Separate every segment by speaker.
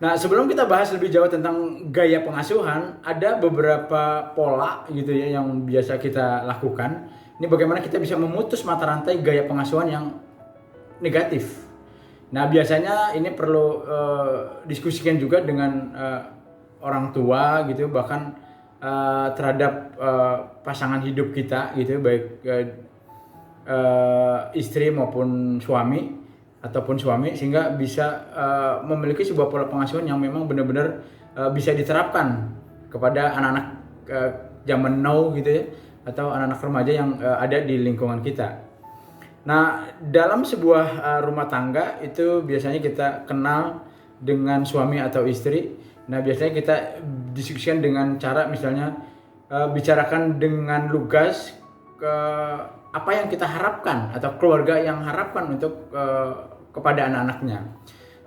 Speaker 1: Nah, sebelum kita bahas lebih jauh tentang gaya pengasuhan, ada beberapa pola gitu ya yang biasa kita lakukan. Ini bagaimana kita bisa memutus mata rantai gaya pengasuhan yang negatif. Nah, biasanya ini perlu diskusikan juga dengan orang tua gitu, bahkan terhadap pasangan hidup kita gitu, baik istri maupun suami ataupun suami, sehingga bisa memiliki sebuah pola pengasuhan yang memang benar-benar bisa diterapkan kepada anak-anak zaman now gitu ya, atau anak-anak remaja yang ada di lingkungan kita. Nah, dalam sebuah rumah tangga itu biasanya kita kenal dengan suami atau istri. Nah, biasanya kita diskusikan dengan cara misalnya bicarakan dengan lugas ke apa yang kita harapkan atau keluarga yang harapkan untuk kepada anak-anaknya.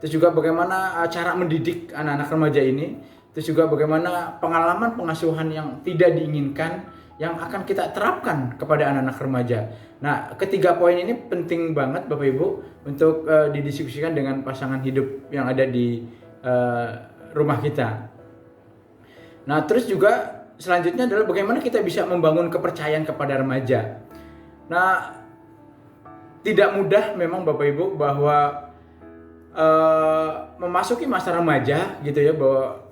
Speaker 1: Terus juga bagaimana cara mendidik anak-anak remaja ini. Terus juga bagaimana pengalaman pengasuhan yang tidak diinginkan yang akan kita terapkan kepada anak-anak remaja. Nah, ketiga poin ini penting banget Bapak Ibu untuk didiskusikan dengan pasangan hidup yang ada di rumah kita. Nah, terus juga selanjutnya adalah bagaimana kita bisa membangun kepercayaan kepada remaja. Nah, tidak mudah memang Bapak Ibu bahwa memasuki masa remaja gitu ya, bahwa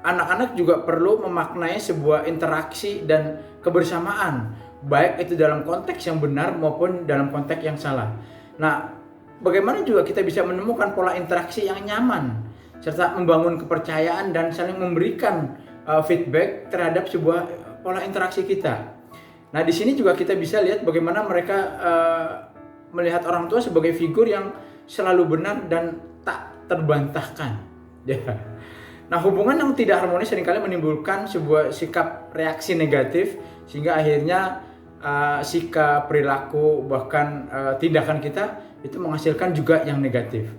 Speaker 1: anak-anak juga perlu memaknai sebuah interaksi dan kebersamaan, baik itu dalam konteks yang benar maupun dalam konteks yang salah. Nah, bagaimana juga kita bisa menemukan pola interaksi yang nyaman serta membangun kepercayaan dan saling memberikan feedback terhadap sebuah pola interaksi kita. Nah, di sini juga kita bisa lihat bagaimana mereka melihat orang tua sebagai figur yang selalu benar dan tak terbantahkan. Ya. Nah, hubungan yang tidak harmonis seringkali menimbulkan sebuah sikap reaksi negatif, sehingga akhirnya sikap, perilaku, bahkan tindakan kita itu menghasilkan juga yang negatif.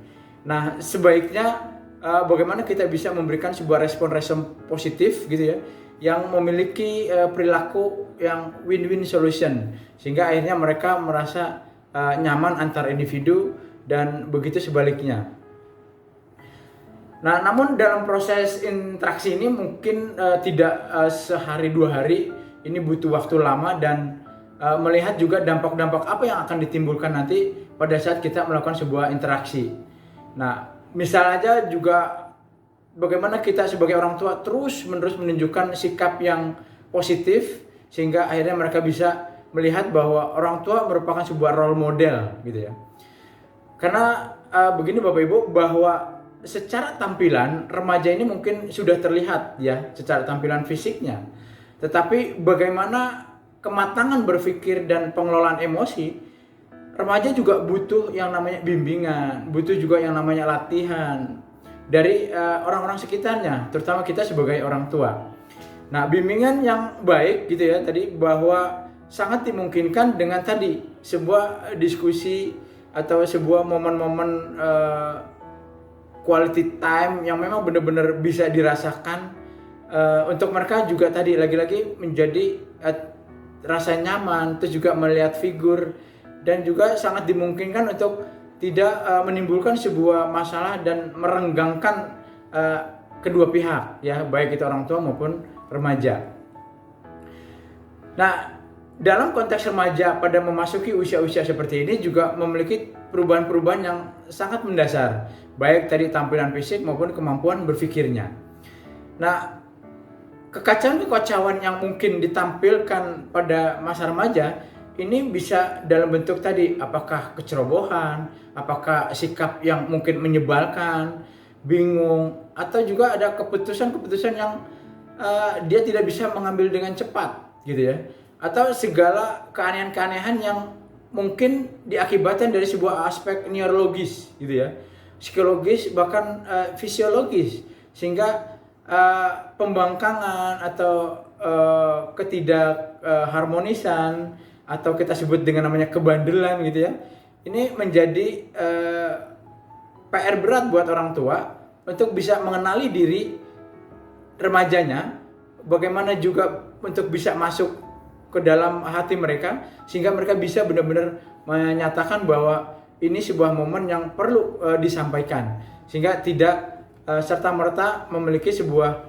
Speaker 1: Nah, sebaiknya bagaimana kita bisa memberikan sebuah respon-respon positif gitu ya, yang memiliki perilaku yang win-win solution, sehingga akhirnya mereka merasa nyaman antar individu dan begitu sebaliknya. Nah, namun dalam proses interaksi ini mungkin tidak sehari dua hari, ini butuh waktu lama dan melihat juga dampak-dampak apa yang akan ditimbulkan nanti pada saat kita melakukan sebuah interaksi. Nah, misal aja juga bagaimana kita sebagai orang tua terus-menerus menunjukkan sikap yang positif, sehingga akhirnya mereka bisa melihat bahwa orang tua merupakan sebuah role model gitu ya. Karena begini Bapak Ibu, bahwa secara tampilan remaja ini mungkin sudah terlihat ya secara tampilan fisiknya, tetapi bagaimana kematangan berpikir dan pengelolaan emosi, remaja juga butuh yang namanya bimbingan, butuh juga yang namanya latihan dari orang-orang sekitarnya, terutama kita sebagai orang tua. Nah, bimbingan yang baik gitu ya tadi, bahwa sangat dimungkinkan dengan tadi sebuah diskusi atau sebuah momen-momen quality time yang memang benar-benar bisa dirasakan untuk mereka juga tadi lagi-lagi menjadi rasa nyaman, terus juga melihat figur, dan juga sangat dimungkinkan untuk tidak menimbulkan sebuah masalah dan merenggangkan kedua pihak ya, baik itu orang tua maupun remaja. Nah, dalam konteks remaja pada memasuki usia-usia seperti ini juga memiliki perubahan-perubahan yang sangat mendasar, baik tadi tampilan fisik maupun kemampuan berpikirnya. Nah, kekacauan-kekacauan yang mungkin ditampilkan pada masa remaja ini bisa dalam bentuk tadi, apakah kecerobohan, apakah sikap yang mungkin menyebalkan, bingung, atau juga ada keputusan-keputusan yang dia tidak bisa mengambil dengan cepat gitu ya, atau segala keanehan-keanehan yang mungkin diakibatkan dari sebuah aspek neurologis gitu ya, psikologis, bahkan fisiologis, sehingga pembangkangan atau ketidakharmonisan atau kita sebut dengan namanya kebandelan gitu ya, ini menjadi PR berat buat orang tua untuk bisa mengenali diri remajanya, bagaimana juga untuk bisa masuk ke dalam hati mereka, sehingga mereka bisa benar-benar menyatakan bahwa ini sebuah momen yang perlu disampaikan, sehingga tidak serta-merta memiliki sebuah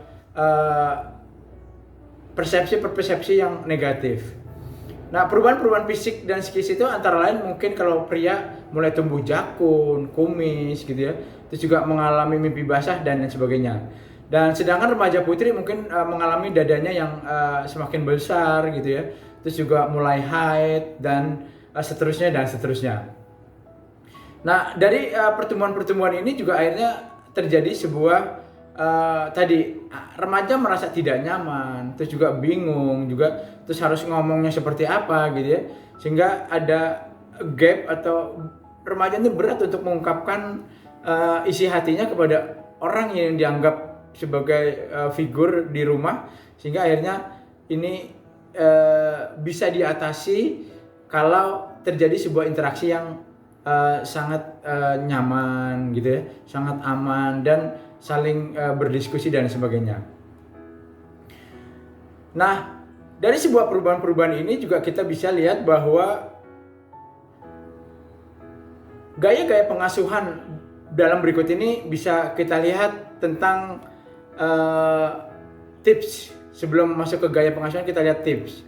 Speaker 1: persepsi yang negatif. Nah, perubahan-perubahan fisik dan psikis itu antara lain mungkin kalau pria mulai tumbuh jakun, kumis gitu ya, terus juga mengalami mimpi basah dan lain sebagainya. Dan sedangkan remaja putri mungkin mengalami dadanya yang semakin besar gitu ya, terus juga mulai haid dan seterusnya dan seterusnya. Nah, dari pertumbuhan-pertumbuhan ini juga akhirnya terjadi sebuah tadi remaja merasa tidak nyaman, terus juga bingung juga, terus harus ngomongnya seperti apa gitu ya, sehingga ada gap atau remaja ini berat untuk mengungkapkan isi hatinya kepada orang yang dianggap sebagai figur di rumah, sehingga akhirnya ini bisa diatasi kalau terjadi sebuah interaksi yang sangat nyaman gitu ya, sangat aman dan saling berdiskusi dan sebagainya. Nah, dari sebuah perubahan-perubahan ini juga kita bisa lihat bahwa gaya-gaya pengasuhan dalam berikut ini bisa kita lihat tentang tips. Sebelum masuk ke gaya pengasuhan, kita lihat tips.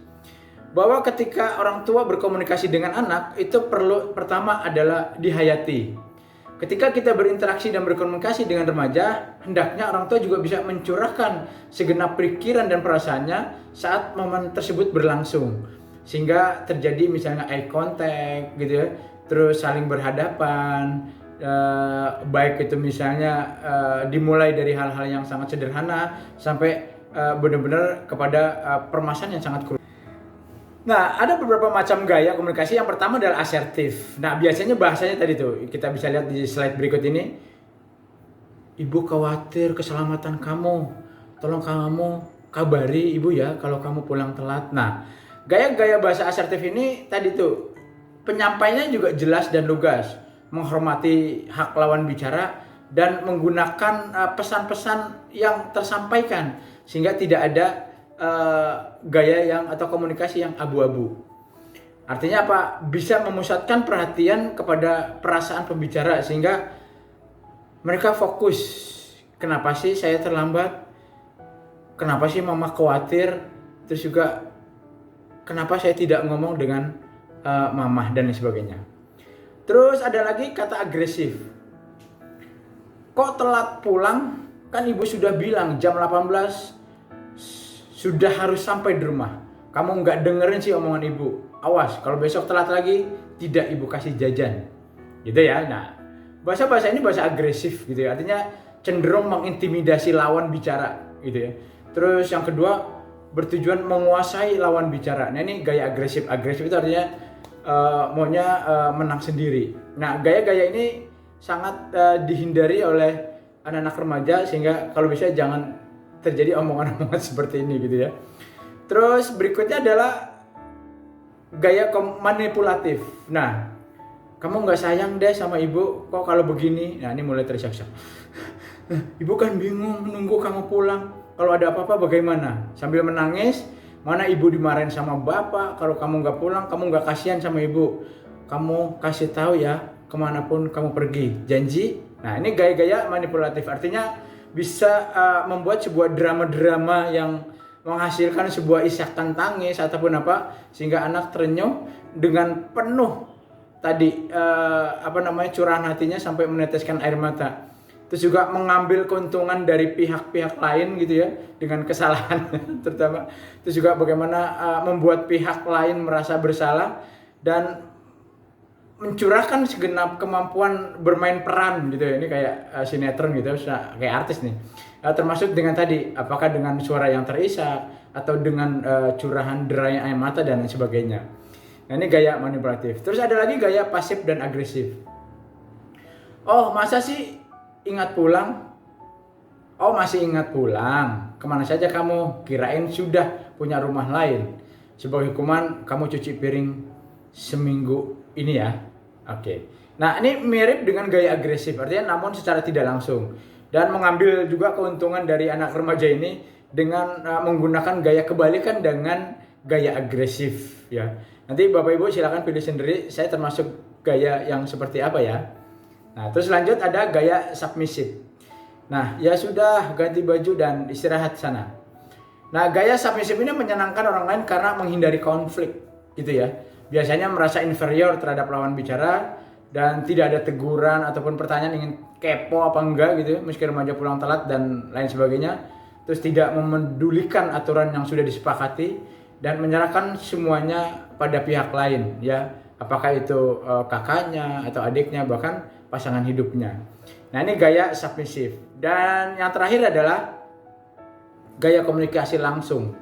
Speaker 1: Bahwa ketika orang tua berkomunikasi dengan anak, itu perlu pertama adalah dihayati. Ketika kita berinteraksi dan berkomunikasi dengan remaja, hendaknya orang tua juga bisa mencurahkan segenap pikiran dan perasaannya saat momen tersebut berlangsung. Sehingga terjadi misalnya eye contact gitu ya, terus saling berhadapan, baik itu misalnya dimulai dari hal-hal yang sangat sederhana sampai benar-benar kepada permasalahan yang sangat krusial. Nah, ada beberapa macam gaya komunikasi. Yang pertama adalah asertif. Nah, biasanya bahasanya tadi tuh, kita bisa lihat di slide berikut ini. Ibu khawatir keselamatan kamu. Tolong kamu kabari ibu ya kalau kamu pulang telat. Nah, gaya-gaya bahasa asertif ini tadi tuh, penyampaiannya juga jelas dan lugas. Menghormati hak lawan bicara dan menggunakan pesan-pesan yang tersampaikan. Sehingga tidak ada gaya yang atau komunikasi yang abu-abu. Artinya apa? Bisa memusatkan perhatian kepada perasaan pembicara sehingga mereka fokus. Kenapa sih saya terlambat? Kenapa sih mama khawatir? Terus juga kenapa saya tidak ngomong dengan mama dan lain sebagainya. Terus ada lagi kata agresif. Kok telat pulang? Kan ibu sudah bilang jam 18 sudah harus sampai di rumah. Kamu nggak dengerin sih omongan ibu. Awas, kalau besok telat lagi, tidak ibu kasih jajan. Gitu ya. Nah, bahasa-bahasa ini bahasa agresif gitu ya. Artinya cenderung mengintimidasi lawan bicara gitu ya. Terus yang kedua, bertujuan menguasai lawan bicara. Nah, ini gaya agresif. Agresif itu artinya maunya menang sendiri. Nah, gaya-gaya ini sangat dihindari oleh anak-anak remaja sehingga kalau bisa jangan terjadi omongan-omongan seperti ini gitu ya. Terus berikutnya adalah gaya manipulatif. Nah, kamu nggak sayang deh sama ibu, kok kalau begini? Nah, ini mulai terisak-isak. Ibu kan bingung nunggu kamu pulang. Kalau ada apa-apa bagaimana? Sambil menangis, mana ibu dimarahin sama bapak. Kalau kamu nggak pulang, kamu nggak kasihan sama ibu. Kamu kasih tahu ya kemanapun kamu pergi. Janji? Nah, ini gaya-gaya manipulatif. Artinya bisa membuat sebuah drama-drama yang menghasilkan sebuah isakan tangis ataupun apa sehingga anak terenyuh dengan penuh tadi curahan hatinya sampai meneteskan air mata. Terus juga mengambil keuntungan dari pihak-pihak lain gitu ya dengan kesalahan terutama. Terus juga bagaimana membuat pihak lain merasa bersalah dan mencurahkan segenap kemampuan bermain peran gitu ya. Ini kayak sinetron gitu, kayak artis nih. Termasuk dengan tadi, apakah dengan suara yang terisak atau dengan curahan derai air mata dan lain sebagainya. Nah, ini gaya manipulatif. Terus ada lagi gaya pasif dan agresif. Oh, masa sih ingat pulang? Oh, masih ingat pulang. Kemana saja kamu? Kirain sudah punya rumah lain. Sebagai hukuman, kamu cuci piring seminggu ini ya. Oke. Nah, ini mirip dengan gaya agresif, artinya namun secara tidak langsung. Dan mengambil juga keuntungan dari anak remaja ini dengan menggunakan gaya kebalikan dengan gaya agresif ya. Nanti Bapak Ibu silakan pilih sendiri, saya termasuk gaya yang seperti apa ya. Nah, terus lanjut ada gaya submisif. Nah, ya sudah, ganti baju dan istirahat sana. Nah, gaya submisif ini menyenangkan orang lain karena menghindari konflik, gitu ya. Biasanya merasa inferior terhadap lawan bicara dan tidak ada teguran ataupun pertanyaan ingin kepo apa enggak gitu, meski remaja pulang telat dan lain sebagainya. Terus tidak memedulikan aturan yang sudah disepakati dan menyerahkan semuanya pada pihak lain, ya. Apakah itu kakaknya atau adiknya, bahkan pasangan hidupnya. Nah, ini gaya submisif. Dan yang terakhir adalah gaya komunikasi langsung.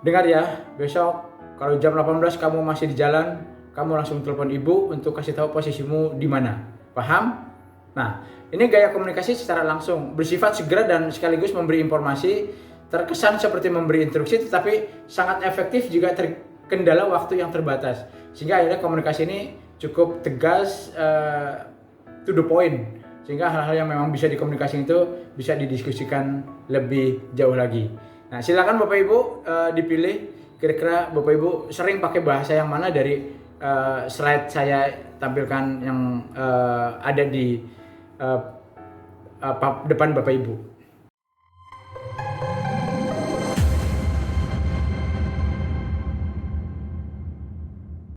Speaker 1: Dengar ya, besok kalau jam 18 kamu masih di jalan, kamu langsung telepon ibu untuk kasih tahu posisimu di mana. Paham? Nah, ini gaya komunikasi secara langsung, bersifat segera dan sekaligus memberi informasi, terkesan seperti memberi instruksi tetapi sangat efektif jika terkendala waktu yang terbatas. Sehingga akhirnya komunikasi ini cukup tegas, to the point. Sehingga hal-hal yang memang bisa dikomunikasikan itu bisa didiskusikan lebih jauh lagi. Nah, silakan Bapak Ibu dipilih kira-kira Bapak Ibu sering pakai bahasa yang mana dari slide saya tampilkan yang ada di depan Bapak Ibu.